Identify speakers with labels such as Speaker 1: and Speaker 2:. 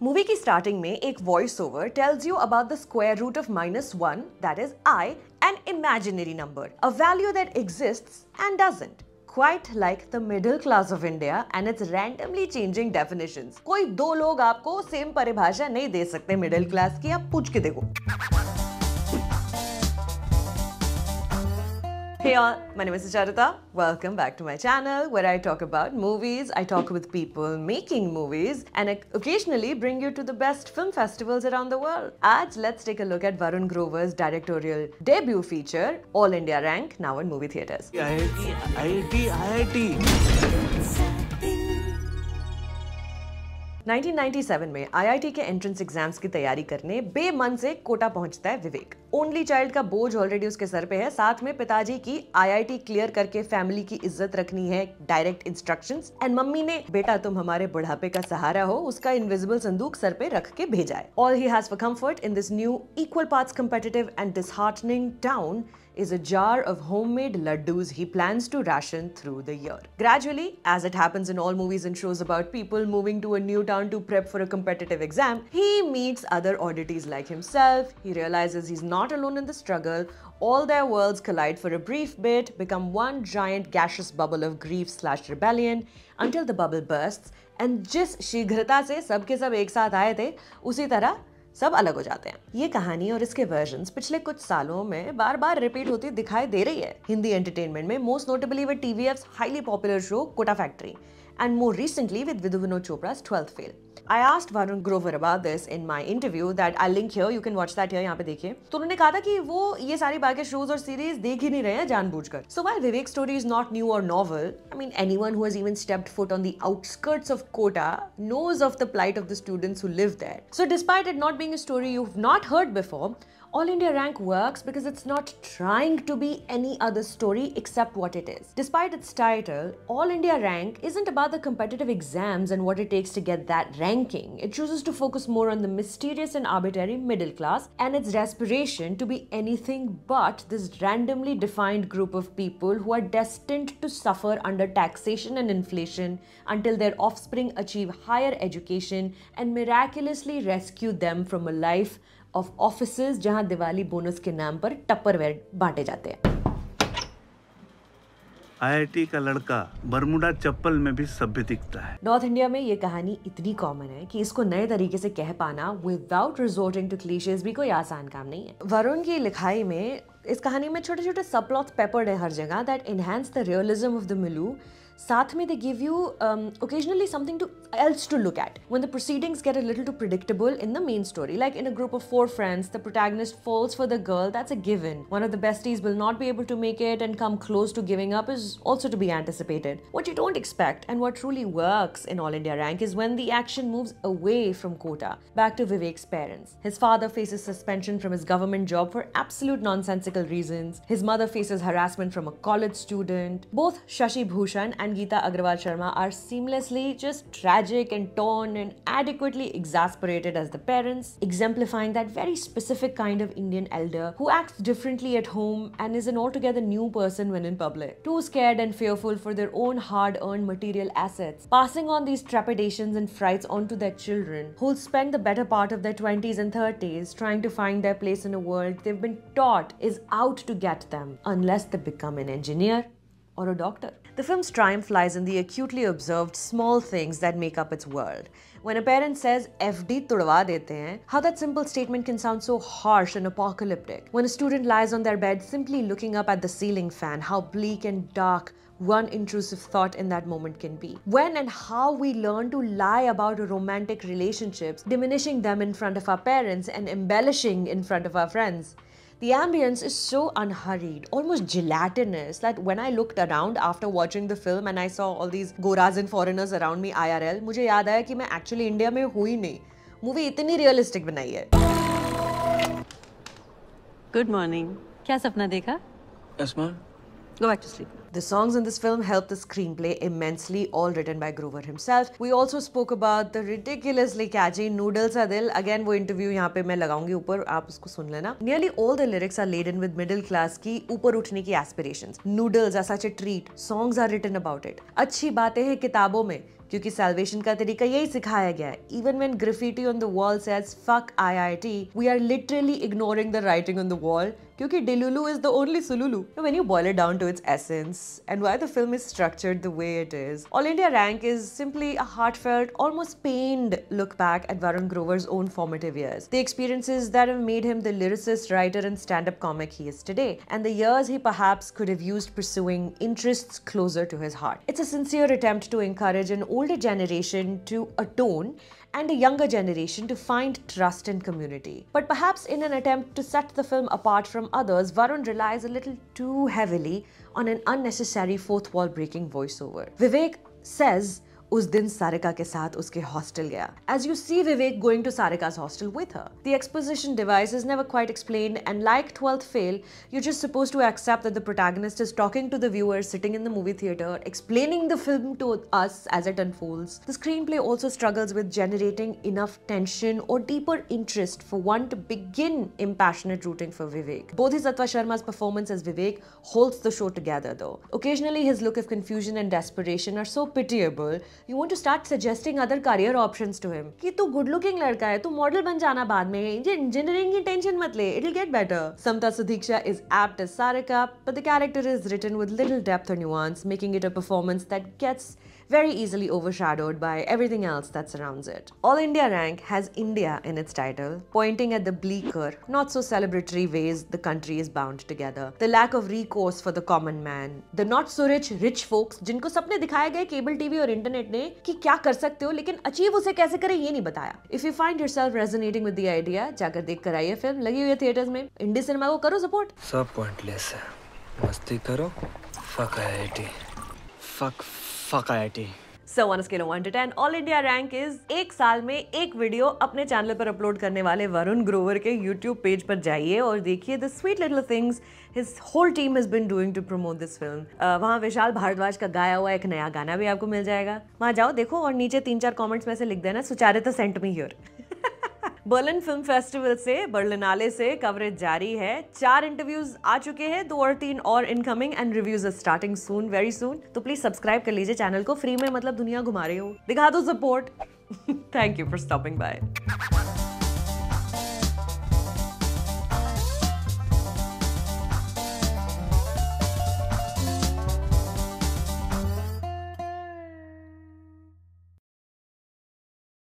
Speaker 1: Movie की starting में एक voice over tells you about the square root of -1, that is I, an imaginary number, a value that exists and doesn't. Quite like the middle class of India and its randomly changing definitions. कोई दो लोग आपको same परिभाषा नहीं दे सकते middle class की, आप पूछ के देखो। Hey all, my name is Sucharita. Welcome back to my channel where I talk about movies, I talk with people making movies, and I occasionally bring you to the best film festivals around the world. Aaj, let's take a look at Varun Grover's directorial debut feature, All India Rank, now in movie theatres.
Speaker 2: IIT
Speaker 1: 1997 में IIT के entrance exams की तैयारी करने बेमन से कोटा पहुंचता है विवेक। Only child का बोझ ऑलरेडी उसके सर पे है, साथ में पिताजी की IIT क्लियर करके फैमिली की इज्जत रखनी है, डायरेक्ट इंस्ट्रक्शंस, एंड मम्मी ने बेटा तुम हमारे बुढ़ापे का सहारा हो उसका इनविजिबल संदूक सर पे रख के भेजा है। All he has for comfort in this new equal parts competitive and disheartening town is a jar of homemade laddus he plans to ration through the year. Gradually, as it happens in all movies and shows about people moving to a new town to prep for a competitive exam, he meets other oddities like himself. He realizes he's not alone in the struggle. All their worlds collide for a brief bit, become one giant gaseous bubble of grief/rebellion until the bubble bursts. And जिस शीघ्रता से सबके सब एक साथ आए थे, उसी तरह सब अलग हो जाते हैं। ये कहानी और इसके वर्जन्स पिछले कुछ सालों में बार बार रिपीट होती दिखाई दे रही है हिंदी एंटरटेनमेंट में, most notably with TVF's highly popular show Kota factory, and more recently with Vidhu Vinod Chopra's 12th Fail. I asked Varun Grover about this in my interview that I'll link here, you can watch that here, यहाँ पे देखिए। तो उन्होंने कहा था कि वो ये सारी बाकी शोज और सीरीज देख ही नहीं रहे हैं जानबूझकर। So while Vivek's story is not new or novel, I mean anyone who has even stepped foot on the outskirts of Kota knows of the plight of the students who live there. So despite it not being a story you've not heard before, All India Rank works because it's not trying to be any other story except what it is. Despite its title, All India Rank isn't about the competitive exams and what it takes to get that ranking. It chooses to focus more on the mysterious and arbitrary middle class and its desperation to be anything but this randomly defined group of people who are destined to suffer under taxation and inflation until their offspring achieve higher education and miraculously rescue them from a life of offices जहां Diwali bonus के नाम पर टप्परवेयर बांटे जाते हैं।
Speaker 2: IIT का लड़का Bermuda चप्पल में भी सभ्य दिखता है।
Speaker 1: नॉर्थ इंडिया में ये कहानी इतनी कॉमन है कि इसको नए तरीके से कह पाना विदाउट रिजोर्टिंग टू क्लीशेज भी कोई आसान काम नहीं है। वरुण की लिखाई में इस कहानी में छोटे छोटे सबप्लॉट्स पेपर्ड है हर जगह that enhance the realism of the मिलू। साथ में they give you occasionally something else to look at. When the proceedings get a little too predictable in the main story, like in a group of 4 friends, the protagonist falls for the girl, that's a given. One of the besties will not be able to make it and come close to giving up is also to be anticipated. What you don't expect and what truly works in All India Rank is when the action moves away from Kota, back to Vivek's parents. His father faces suspension from his government job for absolute nonsensical reasons. His mother faces harassment from a college student. Both Shashi Bhushan and Geeta Agrawal Sharma are seamlessly just tragic and torn and adequately exasperated as the parents, exemplifying that very specific kind of Indian elder who acts differently at home and is an altogether new person when in public. Too scared and fearful for their own hard-earned material assets, passing on these trepidations and frights onto their children, who'll spend the better part of their 20s and 30s trying to find their place in a world they've been taught is out to get them, unless they become an engineer or a doctor. The film's triumph lies in the acutely observed small things that make up its world. When a parent says FD tudwa dete hain, how that simple statement can sound so harsh and apocalyptic. When a student lies on their bed simply looking up at the ceiling fan, how bleak and dark one intrusive thought in that moment can be. When and how we learn to lie about romantic relationships, diminishing them in front of our parents and embellishing in front of our friends. The ambience is so unhurried, almost gelatinous, that when I looked around after watching the film and I saw all these goras and foreigners around me IRL, मुझे याद आया कि मैं actually India में हुई नहीं। Movie इतनी realistic बनाई है।
Speaker 3: Good morning. क्या सपना देखा?
Speaker 2: Yes, ma'am.
Speaker 3: Go back to sleep.
Speaker 1: The songs in this film help the screenplay immensely, all written by Grover himself. We also spoke about the ridiculously catchy Noodle Sa Dil. Again, वो interview यहाँ पे मैं लगाऊंगी ऊपर, आप उसको सुन लेना. Nearly all the lyrics are laden with middle class की ऊपर उठने की aspirations. Noodles are such a treat. Songs are written about it. अच्छी बातें हैं किताबों में. क्योंकि सैल्वेशन का तरीका यही सिखाया गया है. Even when graffiti on the wall says fuck IIT, we are literally ignoring the writing on the wall क्योंकि Delulu is the only Sululu. When you boil it down to its essence and why the film is structured the way it is, All India Rank is simply a heartfelt, almost pained look back at Varun Grover's own formative years. The experiences that have made him the lyricist, writer and stand-up comic he is today, and the years he perhaps could have used pursuing interests closer to his heart. It's a sincere attempt to encourage an older generation to atone and a younger generation to find trust in community. But perhaps in an attempt to set the film apart from others, Varun relies a little too heavily on an unnecessary fourth wall breaking voiceover. Vivek says उस दिन सारिका के साथ उसके hostel गया. As you see Vivek going to Sarika's hostel with her. The exposition device is never quite explained, and like 12th Fail, you're just supposed to accept that the protagonist is talking to the viewer sitting in the movie theater, explaining the film to us as it unfolds. The screenplay also struggles with generating enough tension or deeper interest for one to begin impassionate rooting for Vivek. Bodhisattva Sharma's performance as Vivek holds the show together though. Occasionally his look of confusion and desperation are so pitiable, you want to start suggesting other career options to him. कि तू good looking लड़का है, तू model बन जाना बाद में, engineering की tension मत ले, it'll get better. Samta Sudhiksha is apt as Sarika, but the character is written with little depth or nuance, making it a performance that gets very easily overshadowed by everything else that surrounds it. All India Rank has India in its title, pointing at the bleaker, not so celebratory ways the country is bound together. The lack of recourse for the common man, the not so rich folks जिनको सपने दिखाए गए cable TV और internet ने कि क्या कर सकते हो लेकिन अचीव उसे कैसे करें ये नहीं बताया. If you find yourself resonating with the idea, जाकर देख कर आइए फिल्म, लगी हुई है थिएटर्स में. इंडी सिनेमा को करो सपोर्ट.
Speaker 4: सब पॉइंटलेस है, मस्ती करो. Fuck IIT. Fuck IIT.
Speaker 1: So on a scale of 1 to 10, All India Rank is एक साल में एक वीडियो अपने चैनल पर अपलोड करने वाले वरुण ग्रोवर के YouTube पेज पर जाइए और देखिए the sweet little things his whole team has been doing to promote this film. वहाँ विशाल भारद्वाज का गाया हुआ एक नया गाना भी आपको मिल जाएगा. वहाँ जाओ देखो और नीचे 3-4 कमेंट्स में से लिख देना Sucharita sent me here. Berlin film festival से बर्लिनाले से कवरेज जारी है. 4 इंटरव्यूज आ चुके हैं, 2 और 3 और incoming and reviews are starting soon, very soon. तो प्लीज सब्सक्राइब कर लीजिए चैनल को, फ्री में मतलब दुनिया घुमा रहे हो. दिखा दो support. Thank you for stopping by.